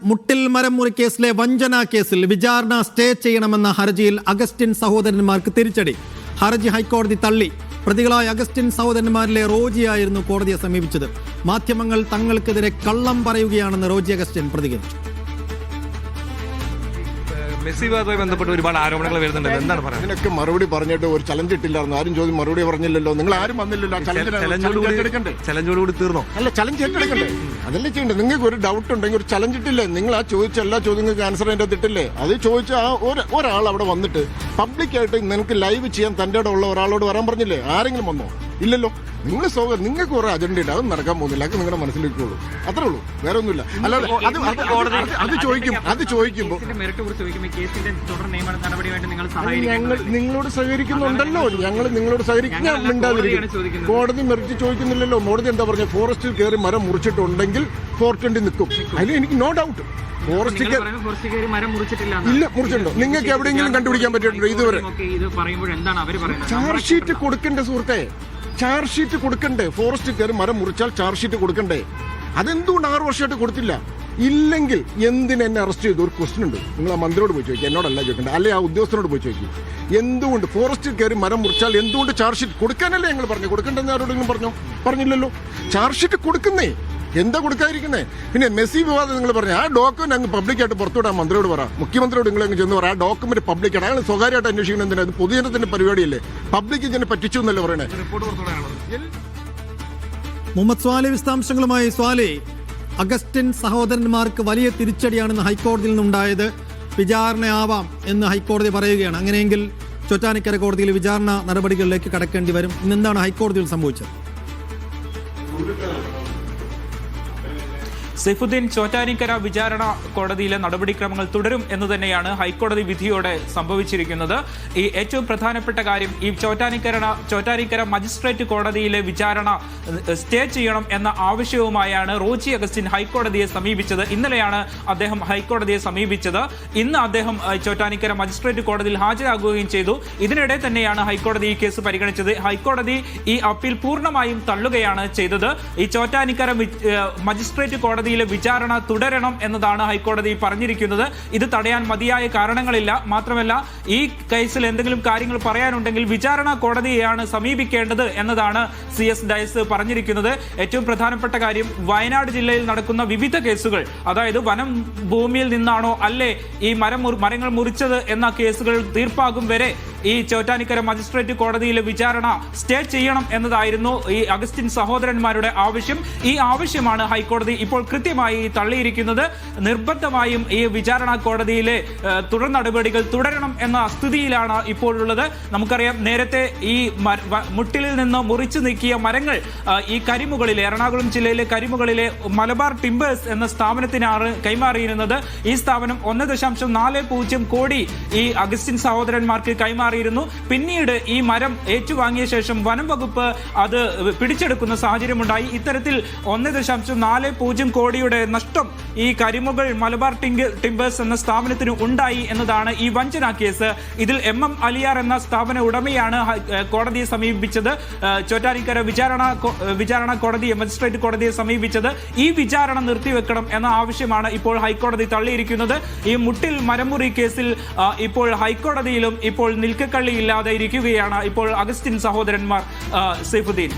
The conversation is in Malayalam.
മുട്ടിൽ മരം മുറി കേസിലെ വഞ്ചനാ കേസിൽ വിചാരണ സ്റ്റേ ചെയ്യണമെന്ന ഹർജിയിൽ അഗസ്റ്റിൻ സഹോദരന്മാർക്ക് തിരിച്ചടി. ഹർജി ഹൈക്കോടതി തള്ളി. പ്രതികളായ അഗസ്റ്റിൻ സഹോദരന്മാരിലെ റോജിയായിരുന്നു കോടതിയെ സമീപിച്ചത്. മാധ്യമങ്ങൾ തങ്ങൾക്കെതിരെ കള്ളം പറയുകയാണെന്ന് റോജി അഗസ്റ്റിൻ പ്രതികരിച്ചു. മെസ്സി വിവാദവുമായി ബന്ധപ്പെട്ട് ഒരുപാട് ആരോപണങ്ങൾ വരുന്നുണ്ട്. എന്താണ് പറയുന്നത്? അതിനൊക്കെ മറുപടി പറഞ്ഞിട്ട് ഒരു ചലഞ്ച് ഇട്ടില്ലായിരുന്നു. ആരും ചോദ്യം മറുപടി പറഞ്ഞില്ലല്ലോ. നിങ്ങൾ ആരും വന്നില്ലല്ലോ. ചലഞ്ചോടുകൂടി തീർന്നോ? അല്ല, ചലഞ്ച് ഏറ്റെടുക്കണ്ടേ? അതല്ലേ ചെയ്യണ്ടേ? നിങ്ങൾക്ക് ഒരു ഡൗട്ട് ഉണ്ടെങ്കിൽ ഒരു ചലഞ്ച് ഇട്ടില്ലേ? നിങ്ങൾ ആ ചോദിച്ച എല്ലാ ചോദ്യങ്ങൾക്ക് ആൻസർ അതിൻ്റെ ഇട്ടില്ലേ? അത് ചോദിച്ച ആ ഒരാൾ അവിടെ വന്നിട്ട് പബ്ലിക്കായിട്ട് നിനക്ക് ലൈവ് ചെയ്യാൻ തൻ്റെ ഉള്ള ഒരാളോട് വരാൻ പറഞ്ഞില്ലേ? ആരെങ്കിലും വന്നോ? ഇല്ലല്ലോ. നിങ്ങൾക്ക് കുറെ അജണ്ട ഇല്ല, അതൊന്നും നടക്കാൻ പോകുന്നില്ല. അത് നിങ്ങളുടെ മനസ്സിലേക്കുള്ളൂ, അത്രേ ഉള്ളൂ, വേറെ ഒന്നുമില്ല. അല്ലാതെ അത് ചോദിക്കുമ്പോൾ ഞങ്ങൾ നിങ്ങളോട് സഹകരിക്കുന്നുണ്ടല്ലോ. ഞങ്ങൾ നിങ്ങളോട് സഹകരിക്കാൻ മിണ്ടാതിരിക്കും. കോടതി മെറിറ്റ് ചോദിക്കുന്നില്ലല്ലോ. കോടതി എന്താ പറഞ്ഞ? ഫോറസ്റ്റിൽ കയറി മരം മുറിച്ചിട്ടുണ്ടെങ്കിൽ 420 നിൽക്കും. അതിൽ എനിക്ക് നോ ഡൗട്ട്. ഇല്ല, മുറിച്ചിട്ടുണ്ടോ? നിങ്ങൾക്ക് എവിടെയെങ്കിലും കണ്ടുപിടിക്കാൻ പറ്റിയിട്ടുണ്ടോ ഇതുവരെ? ചാർജ് ഷീറ്റ് കൊടുക്കണ്ടേ സുഹൃത്തെ? ചാർജ് ഷീറ്റ് കൊടുക്കണ്ടേ? ഫോറസ്റ്റ് കയറി മരം മുറിച്ചാൽ ചാർജ് ഷീറ്റ് കൊടുക്കണ്ടേ? അതെന്തുകൊണ്ട് 6 വർഷമായിട്ട് കൊടുത്തില്ല? ഇല്ലെങ്കിൽ എന്തിന് എന്നെ അറസ്റ്റ് ചെയ്തു? ഒരു ക്വസ്റ്റ്യൻ ഉണ്ട്. നിങ്ങൾ ആ മന്ത്രിയോട് പോയി ചോദിക്കുക, എന്നോടല്ല ചോദിക്കണ്ട. അല്ലെ ആ ഉദ്യോഗസ്ഥനോട് പോയി ചോദിക്കും. എന്തുകൊണ്ട് ഫോറസ്റ്റിൽ കയറി മരം മുറിച്ചാൽ എന്തുകൊണ്ട് ചാർജ് ഷീറ്റ് കൊടുക്കാനല്ലേ ഞങ്ങൾ പറഞ്ഞു? കൊടുക്കണ്ടെന്ന് ആരോടെങ്കിലും പറഞ്ഞില്ലല്ലോ. ചാർജ് ഷീറ്റ് കൊടുക്കുന്നേ, എന്താ കൊടുക്കാതിരിക്കുന്നേ? പിന്നെ മെസ്സി വിവാദം നിങ്ങൾ പറഞ്ഞു, ആ ഡോക്യുമെന്റ് അങ്ങ് പബ്ലിക്കായിട്ട് പുറത്തുവിടാൻ മന്ത്രിയോട് പറ, മുഖ്യമന്ത്രിയോട് നിങ്ങൾ അങ്ങ് ചെന്ന് പറ, ആ ഡോക്യുമെന്റ് പബ്ലിക്കായിട്ട്. അയാൾ സ്വകാര്യമായിട്ട് അന്വേഷിക്കണം. എന്തിനാ? അത് പൊതുജനത്തിന്റെ പരിപാടിയല്ലേ? പബ്ലിക് ഇതിനെ പറ്റിച്ചു എന്നല്ലേ പറയണേ? മുഹമ്മദ് സ്വാലി വിശദാംശങ്ങളുമായി. സ്വാലി, അഗസ്റ്റിൻ സഹോദരന്മാർക്ക് വലിയ തിരിച്ചടിയാണെന്ന് ഹൈക്കോടതിയിൽ നിന്നുണ്ടായത്. വിചാരണയാവാം എന്ന് ഹൈക്കോടതി പറയുകയാണ്. അങ്ങനെയെങ്കിൽ ചോറ്റാനിക്കര കോടതിയിൽ വിചാരണ നടപടികളിലേക്ക് കടക്കേണ്ടി വരും. ഇന്നെന്താണ് ഹൈക്കോടതിയിൽ സംഭവിച്ചത്? സൈഫുദ്ദീൻ, ചോറ്റാനിക്കര വിചാരണ കോടതിയിലെ നടപടിക്രമങ്ങൾ തുടരും എന്ന് തന്നെയാണ് ഹൈക്കോടതി വിധിയോടെ സംഭവിച്ചിരിക്കുന്നത്. ഈ ഏറ്റവും പ്രധാനപ്പെട്ട കാര്യം, ഈ ചോറ്റാനിക്കര മജിസ്ട്രേറ്റ് കോടതിയിലെ വിചാരണ സ്റ്റേ ചെയ്യണം എന്ന ആവശ്യവുമായാണ് റോജി അഗസ്റ്റിൻ ഹൈക്കോടതിയെ സമീപിച്ചത്. ഇന്നലെയാണ് അദ്ദേഹം ഹൈക്കോടതിയെ സമീപിച്ചത്. ഇന്ന് അദ്ദേഹം ചോറ്റാനിക്കര മജിസ്ട്രേറ്റ് കോടതിയിൽ ഹാജരാകുകയും ചെയ്തു. ഇതിനിടെ തന്നെയാണ് ഹൈക്കോടതി ഈ കേസ് പരിഗണിച്ചത്. ഹൈക്കോടതി ഈ അപ്പീൽ പൂർണ്ണമായും തള്ളുകയാണ് ചെയ്തത്. ഈ ചോറ്റാനിക്കര മജിസ്ട്രേറ്റ് കോടതിയിലെ വിചാരണ തുടരണം എന്നതാണ് ഹൈക്കോടതി പറഞ്ഞിരിക്കുന്നത്. ഇത് തടയാൻ മതിയായ കാരണങ്ങളില്ല. മാത്രമല്ല, ഈ കേസിൽ എന്തെങ്കിലും കാര്യങ്ങൾ പറയാനുണ്ടെങ്കിൽ വിചാരണ കോടതിയെയാണ് സമീപിക്കേണ്ടത് എന്നതാണ് CS ഡയസ് പറഞ്ഞിരിക്കുന്നത്. ഏറ്റവും പ്രധാനപ്പെട്ട കാര്യം, വയനാട് ജില്ലയിൽ നടക്കുന്ന വിവിധ കേസുകൾ, അതായത് വനം ഭൂമിയിൽ നിന്നാണോ അല്ലേ ഈ മരങ്ങൾ മുറിച്ചത് എന്ന കേസുകൾ തീർപ്പാകും വരെ ഈ ചോറ്റാനിക്കര മജിസ്ട്രേറ്റ് കോടതിയിലെ വിചാരണ സ്റ്റേ ചെയ്യണം എന്നതായിരുന്നു ഈ അഗസ്റ്റിൻ സഹോദരന്മാരുടെ ആവശ്യം. ഈ ആവശ്യമാണ് ഹൈക്കോടതി ഇപ്പോൾ കൃത്യമായി തള്ളിയിരിക്കുന്നത്. നിർബന്ധമായും ഈ വിചാരണ കോടതിയിലെ തുടർ നടപടികൾ തുടരണം എന്ന സ്ഥിതിയിലാണ് ഇപ്പോഴുള്ളത്. നമുക്കറിയാം, നേരത്തെ ഈ മുട്ടിലിൽ നിന്ന് മുറിച്ചു നീക്കിയ മരങ്ങൾ ഈ കരിമുകളിലെ, എറണാകുളം ജില്ലയിലെ കരിമുകളിലെ മലബാർ ടിമ്പേഴ്സ് എന്ന സ്ഥാപനത്തിനാണ് കൈമാറിയിരുന്നത്. ഈ സ്ഥാപനം 1.40 കോടി ഈ അഗസ്റ്റിൻ സഹോദരന്മാർക്ക് കൈമാറിയിരുന്നു. പിന്നീട് ഈ മരം ഏറ്റുവാങ്ങിയ ശേഷം വനം വകുപ്പ് അത് പിടിച്ചെടുക്കുന്ന സാഹചര്യമുണ്ടായി. ഇത്തരത്തിൽ 1.40 കോടിയുടെ നഷ്ടം ഈ കരിമുകൾ മലബാർ ടിമ്പേഴ്സ് എന്ന സ്ഥാപനത്തിന് ഉണ്ടായി എന്നതാണ് ഈ വഞ്ചനാ കേസ്. ഇതിൽ MM അലിയാർ എന്ന സ്ഥാപന ഉടമയാണ് കോടതിയെ സമീപിച്ചത്. ചോറ്റാനിക്കര വിചാരണ കോടതി, മജിസ്ട്രേറ്റ് കോടതിയെ സമീപിച്ചത്. ഈ വിചാരണ നിർത്തിവെക്കണം എന്ന ആവശ്യമാണ് ഇപ്പോൾ ഹൈക്കോടതി തള്ളിയിരിക്കുന്നത്. ഈ മുട്ടിൽ മരമുറി കേസിൽ ഇപ്പോൾ ഹൈക്കോടതിയിലും ഇപ്പോൾ നിൽക്കക്കള്ളിയില്ലാതെ ഇരിക്കുകയാണ് ഇപ്പോൾ അഗസ്റ്റിൻ സഹോദരന്മാർ. സൈഫുദ്ദീൻ.